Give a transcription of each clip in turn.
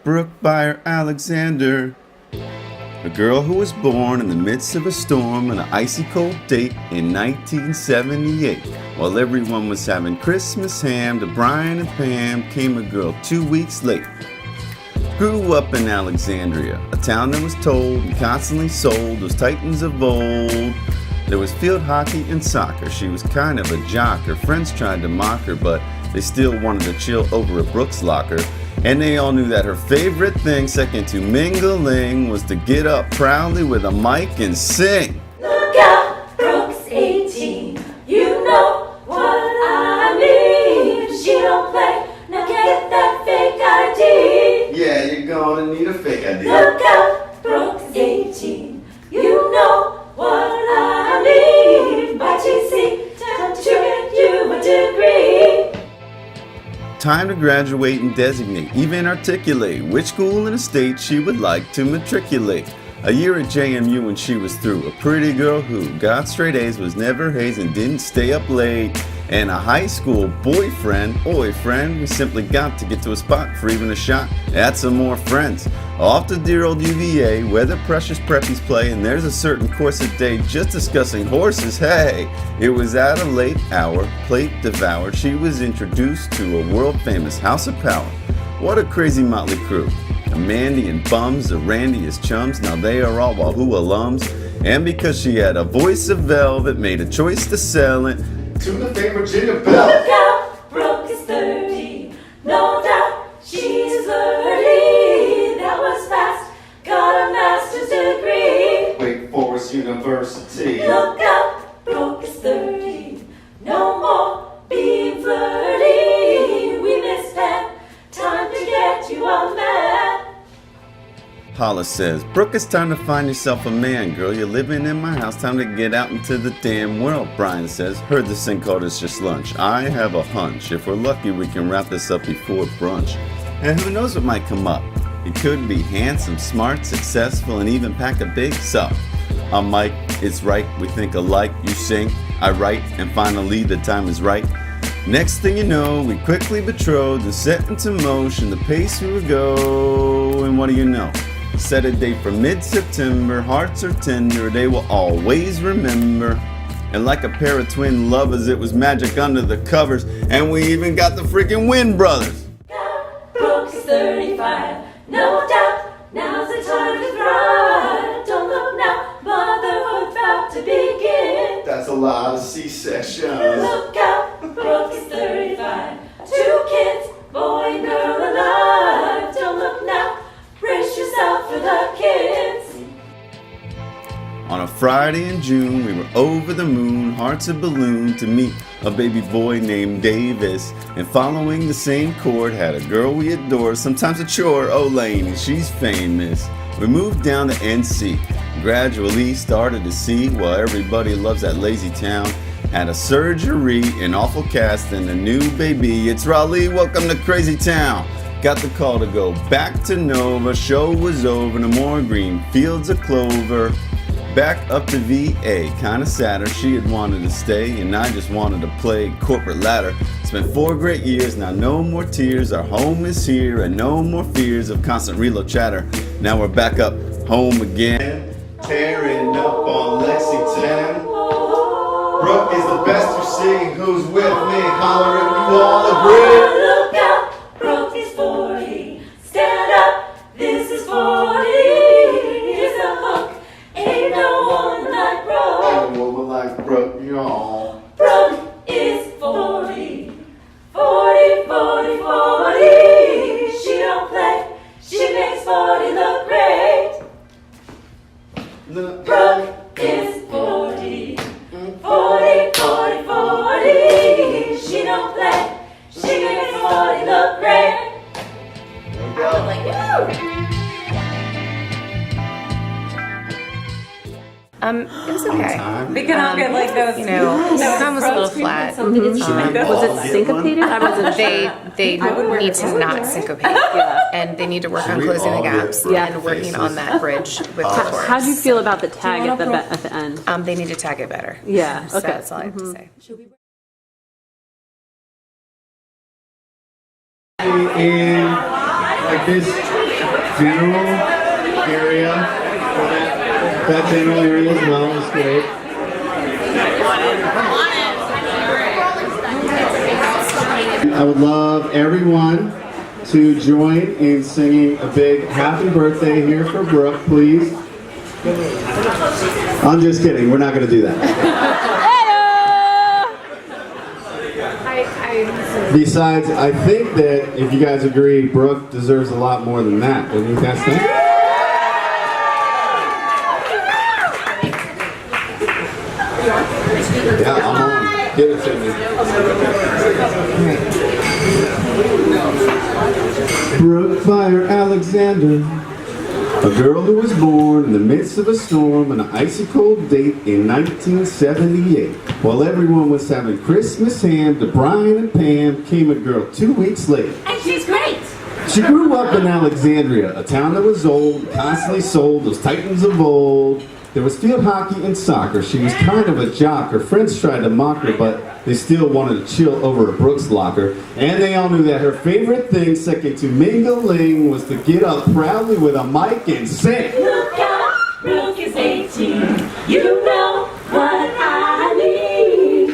Brooke by Alexander. A girl who was born in the midst of a storm on an icy cold date in 1978. While everyone was having Christmas ham, to Brian and Pam came a girl 2 weeks late. Grew up in Alexandria, a town that was told and constantly sold those titans of old. There was field hockey and soccer. She was kind of a jock. Her friends tried to mock her, but they still wanted to chill over at Brooke's locker. And they all knew that her favorite thing, second to mingling, was to get up proudly with a mic and sing. Look out, Brooke's 18. You know what I mean. She don't play, now get that fake ID. Yeah, you're gonna need a fake ID. Look out, Brooke's 18. You know what I mean. By TC, time to get you a degree. Time to graduate and designate, even articulate which school in the state she would like to matriculate. A year at JMU and she was through. A pretty girl who got straight A's, was never hazed and didn't stay up late. And a high school boyfriend who simply got to get to a spot for even a shot at some more friends. Off to dear old UVA where the precious preppies play, and there's a certain course a day just discussing horses. Hey, it was at a late hour, plate devoured, she was introduced to a world famous house of power. What a crazy motley crew. A Mandy and Bums, a Randy as chums, now they are all Wahoo alums. And because she had a voice of velvet, made a choice to sell it to the favorite Virginia Belle. Look out, Brooke is 30. No doubt she's flirty. That was fast, got a master's degree. Wake Forest University. Look out, Brooke is 30. No more being flirty. We miss Pam, time to get you a man. Paula says, Brooke, it's time to find yourself a man, girl. You're living in my house, time to get out into the damn world. Brian says, heard this thing called It's Just Lunch. I have a hunch. If we're lucky, we can wrap this up before brunch. And who knows what might come up? It could be handsome, smart, successful, and even pack a big sup. I'm Mike, it's right, we think alike. You sing, I write, and finally the time is right. Next thing you know, we quickly betrothed and set into motion the pace we would go. And what do you know? Set a date for mid-September, hearts are tender, they will always remember. And like a pair of twin lovers, it was magic under the covers, and we even got the freaking Wynn brothers. Brooke is 35, no doubt, now's the time to thrive. Don't look now, motherhood's about to begin. That's a lot of C-sections. Look out, Brooke is 35, 2 kids, boy and girl alive. Don't look now, brace yourself for the kids. On a Friday in June, we were over the moon, hearts a balloon, to meet a baby boy named Davis. And following the same chord, had a girl we adore, sometimes a chore, oh Laney, she's famous. We moved down to NC, gradually started to see, well, everybody loves that lazy town. Had a surgery, an awful cast, and a new baby. It's Raleigh, welcome to Crazy Town. Got the call to go back to Nova, show was over, no more green fields of clover. Back up to VA, kinda sadder, she had wanted to stay, and I just wanted to play corporate ladder. Spent 4 great years, now no more tears, our home is here, and no more fears of constant reload chatter. Now we're back up, home again, tearing up on Lexington. Brooke is the best you see, who's with me, holler if you all agree. Look out, Brooke is 40, stand up, this is 40. Here's a hook, ain't no woman like Brooke. Ain't no woman like Brooke, y'all. Brooke is 40, 40, 40, 40. She don't play, she makes 40 look great. Brooke is 40, 40, 40, 40. She don't play, she makes 40 look great. It was okay. We can all get like those. You know, some was a little flat. Was it syncopated? I wasn't They need to not syncopate, and they need to work on closing the gaps and working on that bridge with the chorus. How do you feel about the tag at the end? They need to tag it better. Yeah. So Okay. that's all I have to say. And like this general area. That general area as well is great. I would love everyone to join in singing a big happy birthday here for Brooke, please. I'm just kidding, we're not going to do that. Besides, I think that if you guys agree, Brooke deserves a lot more than that. Don't you guys think? Yeah, I'm on. Give it to me. Brooke Fire Alexander, a girl who was born in the midst of a storm on an icy cold date in 1978. While everyone was having Christmas ham, to Brian and Pam came a girl 2 weeks later. And she's great. She grew up in Alexandria, a town that was old, constantly sold those titans of old. There was field hockey and soccer. She was kind of a jock. Her friends tried to mock her, but they still wanted to chill over at Brooke's locker. And they all knew that her favorite thing, second to mingling, was to get up proudly with a mic and sing. Look out, Brooke is 18. You know what I mean.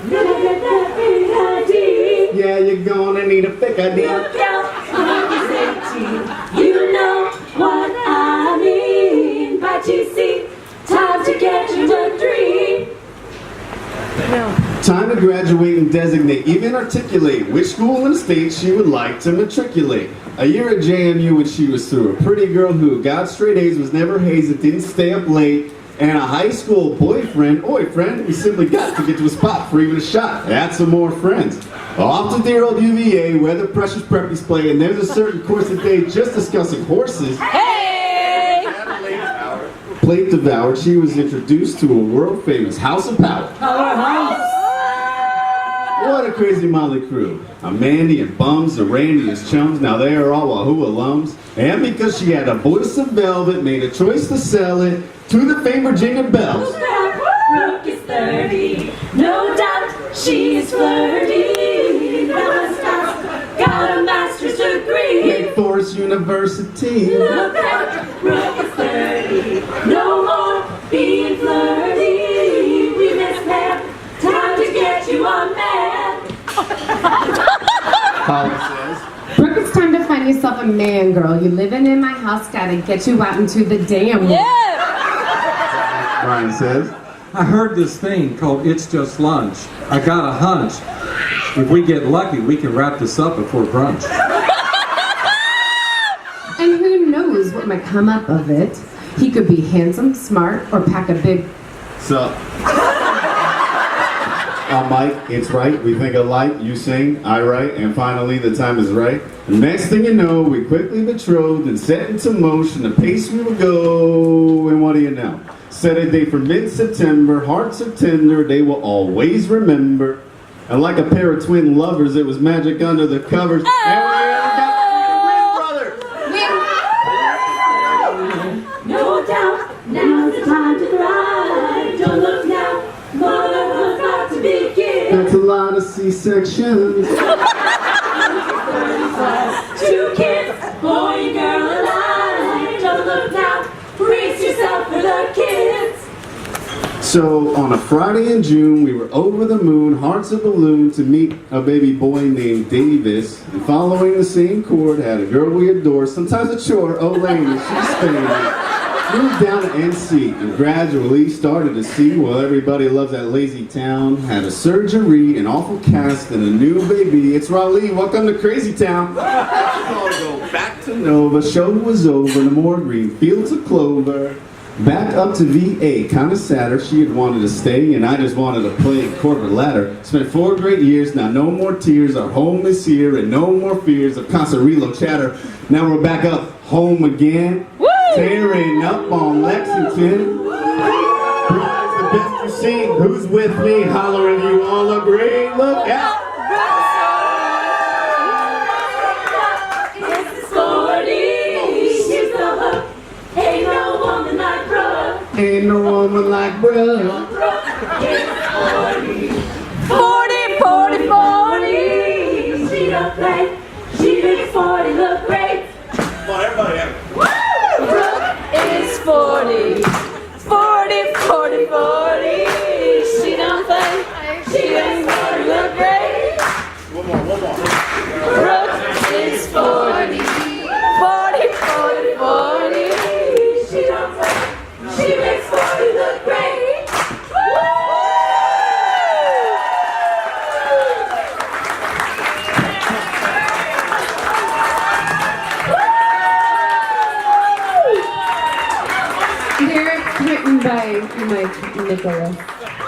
Gonna get that big ID. Yeah, you're gonna need a thick idea. Look out, Brooke is 18. You know what I mean. By GC, time to get your degree. Time to graduate and designate, even articulate which school in the state she would like to matriculate. A year at JMU when she was through. A pretty girl who got straight A's, was never hazed, didn't stay up late. And a high school boyfriend, who simply got to get to a spot for even a shot. Add some more friends. Off to dear old UVA, where the precious preppies play, and there's a certain course of day just discussing horses. Hey! Plate devoured, she was introduced to a world-famous House of Power. What a crazy motley crew. Mandy and Bums, and Randy as chums, now they are all Wahoo alums. And because she had a voice of velvet, made a choice to sell it to the famed Virginia Bells. Brooke is 30, no doubt she is flirty. Got a master's degree. Wake Forest University. Look out, Brooke is 30, no more being flirty. We miss Pam, time to get you on man. Holly says. Brooke, it's time to find yourself a man, girl. You living in my house, gotta get you out into the damn world. Brian says. I heard this thing called It's Just Lunch. I got a hunch. If we get lucky, we can wrap this up before brunch. And who knows what might come up of it. He could be handsome, smart, or pack a big... So, Mike, it's right. We think alike. You sing, I write, and finally the time is right. And next thing you know, we quickly betrothed and set into motion the pace we would go. And what do you know? Set a date for mid-September. Hearts are tender. They will always remember. And like a pair of twin lovers, it was magic under the covers. And we got brothers. No doubt, now's the time to thrive. Don't look now, motherhood's about to begin. That's a lot of C-sections. 2 kids, boy and girl alive. Don't look now, brace yourself for the kids. So on a Friday in June, we were over the moon, hearts a balloon, to meet a baby boy named Davis. And following the same chord, had a girl we adore, sometimes a chore, oh lady, she's famous. Moved down to NC and gradually started to see, well, everybody loves that lazy town. Had a surgery, an awful cast, and a new baby. It's Raleigh, welcome to Crazy Town. All go back to Nova, show was over, no more green fields of clover. Back up to VA, kind of sadder. She had wanted to stay, and I just wanted to play corporate ladder. Spent 4 great years, now no more tears. Our home is here, and no more fears of constant reload chatter. Now we're back up home again. Woo! Tearing up on Lexington. Who's the best you see? Who's with me? Hollering, you all agree. Look out! This is 40, here's the hook. Ain't no woman like Brooke. Ain't no woman like Brooke. Brooke is 40. 40, 40, 40. She don't play. She makes 40 look great. 40, my Nicholas.